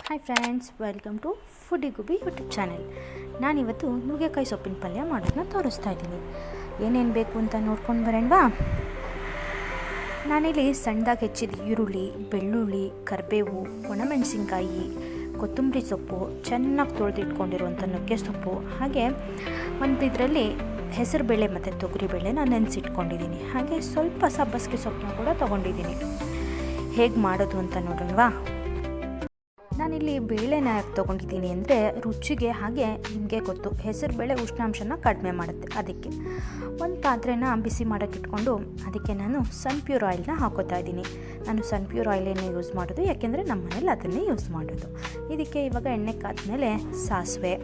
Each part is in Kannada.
Hi friends, welcome to foodie Gubi YouTube channel. ನಾನಿವತ್ತು ನುಗ್ಗೆಕಾಯಿ ಸೊಪ್ಪಿನ ಪಲ್ಯ ಮಾಡೋದನ್ನ ತೋರಿಸ್ತಾ ಇದ್ದೀನಿ. ಏನೇನು ಬೇಕು ಅಂತ ನೋಡ್ಕೊಂಡು ಬರೋಣವಾ. ನಾನಿಲ್ಲಿ ಸಣ್ಣದಾಗಿ ಹೆಚ್ಚಿದ ಈರುಳ್ಳಿ, ಬೆಳ್ಳುಳ್ಳಿ, ಕರಿಬೇವು, ಒಣಮೆಣಸಿನ್ಕಾಯಿ, ಕೊತ್ತಂಬರಿ ಸೊಪ್ಪು, ಚೆನ್ನಾಗಿ ತೊಳೆದಿಟ್ಕೊಂಡಿರುವಂಥ ನುಗ್ಗೆ ಸೊಪ್ಪು, ಹಾಗೆ ಒಂದು ಇದರಲ್ಲಿ ಹೆಸರುಬೇಳೆ ಮತ್ತು ತೊಗರಿಬೇಳೆ ನಾನು ನೆನೆಸಿಟ್ಕೊಂಡಿದ್ದೀನಿ. ಹಾಗೆ ಸ್ವಲ್ಪ ಸಬ್ಬಸಿಗೆ ಸೊಪ್ಪನ್ನ ಕೂಡ ತೊಗೊಂಡಿದ್ದೀನಿ. ಹೇಗೆ ಮಾಡೋದು ಅಂತ ನೋಡೋಣವಾ. ನಾನಿಲ್ಲಿ ಬೇಳೆನ ಯಾಕೆ ತೊಗೊಂಡಿದ್ದೀನಿ ಅಂದರೆ ರುಚಿಗೆ, ಹಾಗೆ ನಿಮಗೆ ಗೊತ್ತು ಹೆಸರುಬೇಳೆ ಉಷ್ಣಾಂಶನ ಕಡಿಮೆ ಮಾಡುತ್ತೆ. ಅದಕ್ಕೆ ಒಂದು ಪಾತ್ರೆನ ಬಿಸಿ ಮಾಡೋಕ್ಕೆ ಇಟ್ಕೊಂಡು ಅದಕ್ಕೆ ನಾನು ಸನ್ಪ್ಯೂರ್ ಆಯಿಲ್ನ ಹಾಕೋತಾ ಇದ್ದೀನಿ. ನಾನು ಸನ್ಪ್ಯೂರ್ ಆಯಿಲೇನೇ ಯೂಸ್ ಮಾಡೋದು, ಯಾಕೆಂದರೆ ನಮ್ಮ ಮನೇಲಿ ಅದನ್ನೇ ಯೂಸ್ ಮಾಡೋದು. ಇದಕ್ಕೆ ಇವಾಗ ಎಣ್ಣೆ ಕಾದ್ಮೇಲೆ ಸಾಸಿವೆ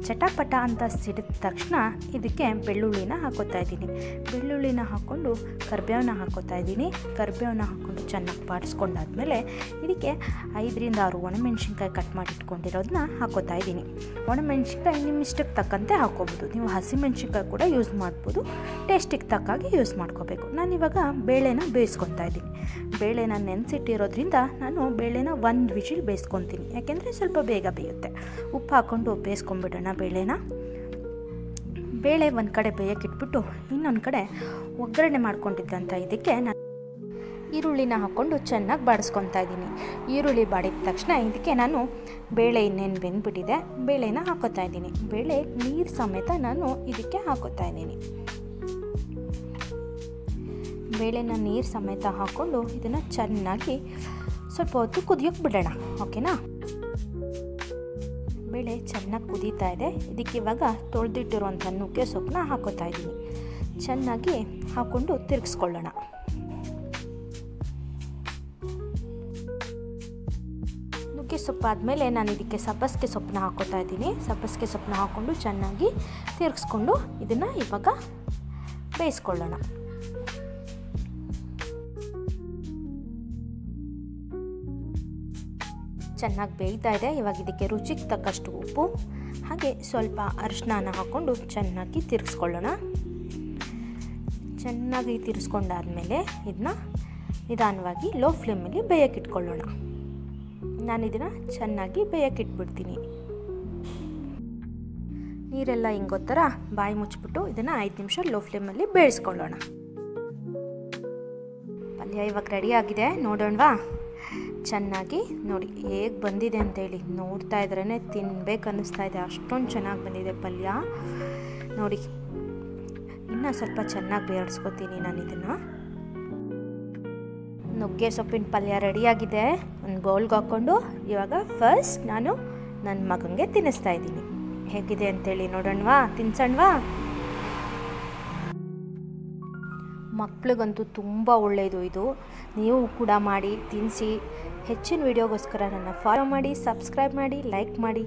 ಚಟಪಟ ಅಂತ ಸಿಡಿದ ತಕ್ಷಣ ಇದಕ್ಕೆ ಬೆಳ್ಳುಳ್ಳಿನ ಹಾಕೋತಾ ಇದ್ದೀನಿ. ಬೆಳ್ಳುಳ್ಳಿನ ಹಾಕ್ಕೊಂಡು ಕರಿಬೇವನ್ನ ಹಾಕೋತಾ ಇದ್ದೀನಿ. ಕರಿಬೇವನ್ನ ಹಾಕ್ಕೊಂಡು ಚೆನ್ನಾಗಿ ಬಾಡಿಸ್ಕೊಂಡಾದ್ಮೇಲೆ ಇದಕ್ಕೆ 5-6 ಒಣಮೆಣ್ಸಿನ್ಕಾಯಿ ಕಟ್ ಮಾಡಿ ಇಟ್ಕೊಂಡಿರೋದನ್ನ ಹಾಕೋತಾ ಇದ್ದೀನಿ. ಒಣಮೆಣ್ಸಿನ್ಕಾಯಿ ನಿಮ್ಮ ಇಷ್ಟಕ್ಕೆ ತಕ್ಕಂತೆ ಹಾಕ್ಕೋಬೋದು. ನೀವು ಹಸಿಮೆಣ್ಸಿನ್ಕಾಯಿ ಕೂಡ ಯೂಸ್ ಮಾಡ್ಬೋದು, ಟೇಸ್ಟಿಗೆ ತಕ್ಕಾಗಿ ಯೂಸ್ ಮಾಡ್ಕೋಬೇಕು. ನಾನಿವಾಗ ಬೇಳೆನ ಬೇಯಿಸ್ಕೊತಾ ಇದ್ದೀನಿ. ಬೇಳೆನ ನೆನೆಸಿಟ್ಟಿರೋದ್ರಿಂದ ನಾನು ಬೇಳೆನ 1 ವಿಜಿಲ್ ಬೇಯಿಸ್ಕೊತೀನಿ, ಯಾಕೆಂದರೆ ಸ್ವಲ್ಪ ಬೇಗ ಬೇಯುತ್ತೆ. ಉಪ್ಪು ಹಾಕ್ಕೊಂಡು ಬೇಯಿಸ್ಕೊಂಡ್ಬಿಡೋಣ ಬೇಳೆನ. ಬೇಳೆ ಒಂದು ಕಡೆ ಬೇಯಕ್ಕಿಟ್ಬಿಟ್ಟು ಇನ್ನೊಂದು ಕಡೆ ಒಗ್ಗರಣೆ ಮಾಡ್ಕೊಂಡಿದ್ದಂಥ ಇದಕ್ಕೆ ನಾನು ಈರುಳ್ಳಿನ ಹಾಕ್ಕೊಂಡು ಚೆನ್ನಾಗಿ ಬಾಡಿಸ್ಕೊತಾ ಇದ್ದೀನಿ. ಈರುಳ್ಳಿ ಬಾಡಿದ ತಕ್ಷಣ ಇದಕ್ಕೆ ನಾನು ಬೇಳೆ ಇನ್ನೇನು ಬೆಂದ್ಬಿಟ್ಟಿದೆ, ಬೇಳೆನ ಹಾಕೋತಾ ಇದ್ದೀನಿ. ಬೇಳೆ ನೀರು ಸಮೇತ ನಾನು ಇದಕ್ಕೆ ಹಾಕೋತಾ ಇದ್ದೀನಿ. ಬೇಳೆನ ನೀರು ಸಮೇತ ಹಾಕ್ಕೊಂಡು ಇದನ್ನು ಚೆನ್ನಾಗಿ ಸ್ವಲ್ಪ ಹೊತ್ತು ಕುದಿಯೋಕ್ಕೆ ಬಿಡೋಣ. ಓಕೆನಾ. ಬೇಳೆ ಚೆನ್ನಾಗಿ ಕುದೀತಾ ಇದೆ. ಇದಕ್ಕೆ ಇವಾಗ ತೊಳೆದಿಟ್ಟಿರುವಂಥ ನುಗ್ಗೆ ಸೊಪ್ಪನ್ನ ಹಾಕೋತಾ ಇದ್ದೀನಿ. ಚೆನ್ನಾಗಿ ಹಾಕ್ಕೊಂಡು ತಿರುಗಿಸ್ಕೊಳ್ಳೋಣ. ನುಗ್ಗೆ ಸೊಪ್ಪು ಆದಮೇಲೆ ನಾನು ಇದಕ್ಕೆ ಸಬ್ಬಸಿಗೆ ಸೊಪ್ಪನ್ನ ಹಾಕೋತಾ ಇದ್ದೀನಿ. ಸಬ್ಬಸಿಗೆ ಸೊಪ್ಪನ್ನ ಹಾಕ್ಕೊಂಡು ಚೆನ್ನಾಗಿ ತಿರುಗಿಸ್ಕೊಂಡು ಇದನ್ನು ಇವಾಗ ಬೇಯಿಸ್ಕೊಳ್ಳೋಣ. ಚೆನ್ನಾಗಿ ಬೇಯ್ತಾ ಇದೆ. ಇವಾಗ ಇದಕ್ಕೆ ರುಚಿಗೆ ತಕ್ಕಷ್ಟು ಉಪ್ಪು ಹಾಗೆ ಸ್ವಲ್ಪ ಅರಿಶಿನ ಹಾಕ್ಕೊಂಡು ಚೆನ್ನಾಗಿ ತಿರುಗಿಸ್ಕೊಳ್ಳೋಣ. ಚೆನ್ನಾಗಿ ತಿರ್ಸ್ಕೊಂಡಾದ್ಮೇಲೆ ಇದನ್ನ ನಿಧಾನವಾಗಿ ಲೋ ಫ್ಲೇಮಲ್ಲಿ ಬೇಯಕ್ಕಿಟ್ಕೊಳ್ಳೋಣ. ನಾನು ಇದನ್ನು ಚೆನ್ನಾಗಿ ಬೇಯಕ್ಕಿಟ್ಬಿಡ್ತೀನಿ. ನೀರೆಲ್ಲ ಹಿಂಗೊತ್ತರ ಬಾಯಿ ಮುಚ್ಚಿಬಿಟ್ಟು ಇದನ್ನು 5 ನಿಮಿಷ ಲೋ ಫ್ಲೇಮಲ್ಲಿ ಬೇಯಿಸ್ಕೊಳ್ಳೋಣ. ಪಲ್ಯ ಇವಾಗ ರೆಡಿ ಆಗಿದೆ, ನೋಡೋಣವಾ. ಚೆನ್ನಾಗಿ ನೋಡಿ ಹೇಗೆ ಬಂದಿದೆ ಅಂತೇಳಿ. ನೋಡ್ತಾ ಇದ್ರೇ ತಿನ್ಬೇಕು ಅನ್ನಿಸ್ತಾ ಇದೆ, ಅಷ್ಟೊಂದು ಚೆನ್ನಾಗಿ ಬಂದಿದೆ ಪಲ್ಯ. ನೋಡಿ ಇನ್ನೂ ಸ್ವಲ್ಪ ಚೆನ್ನಾಗಿ ಬೇಯಿಸ್ಕೊತೀನಿ ನಾನು ಇದನ್ನು. ನುಗ್ಗೆ ಸೊಪ್ಪಿನ ಪಲ್ಯ ರೆಡಿಯಾಗಿದೆ. ಒಂದು ಬೌಲ್ಗೆ ಹಾಕ್ಕೊಂಡು ಇವಾಗ ಫಸ್ಟ್ ನಾನು ನನ್ನ ಮಗನಿಗೆ ತಿನ್ನಿಸ್ತಾ ಇದ್ದೀನಿ. ಹೇಗಿದೆ ಅಂತೇಳಿ ನೋಡೋಣವಾ, ತಿನ್ಸೋಣವಾ. ಮಕ್ಳಿಗಂತೂ ತುಂಬ ಒಳ್ಳೆಯದು ಇದು. ನೀವು ಕೂಡ ಮಾಡಿ ತಿನ್ನಿಸಿ. ಹೆಚ್ಚಿನ ವಿಡಿಯೋಗೋಸ್ಕರ ನನ್ನ ಫಾಲೋ ಮಾಡಿ, ಸಬ್ಸ್ಕ್ರೈಬ್ ಮಾಡಿ, ಲೈಕ್ ಮಾಡಿ.